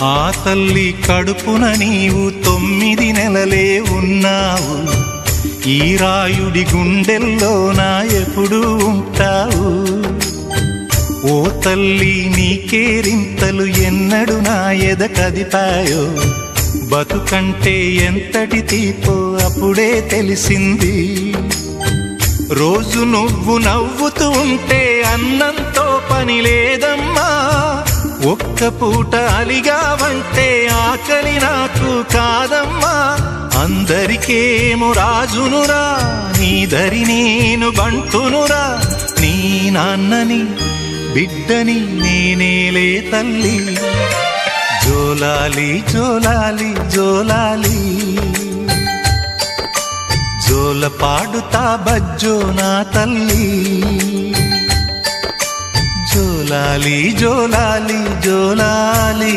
ఆ తల్లి కడుపున నీవు 9 నెలలే ఉన్నావు. ఈ రాయుడి గుండెల్లో నా ఎప్పుడు ఉంటావు. ఓ తల్లి నీకేరింతలు ఎన్నడు నా ఎద కదిపాయో. బతుకంటే ఎంతటి తీపో అప్పుడే తెలిసింది. రోజు నువ్వు నవ్వుతూ ఉంటే అన్నంతో పని లేదమ్మా. ఒక్క పూట అలిగావంటే ఆకలి నాకు కాదమ్మా. అందరికేమో రాజునురా, నీ దరి నేను బంటునురా. నీ నాన్నని బిడ్డని నేనేలే తల్లి. జోలాలి జోలాలి జోలాలి, జోల పాడుతా బజ్జో నా తల్లి. జోలాలి జోలాలి జోలాలి.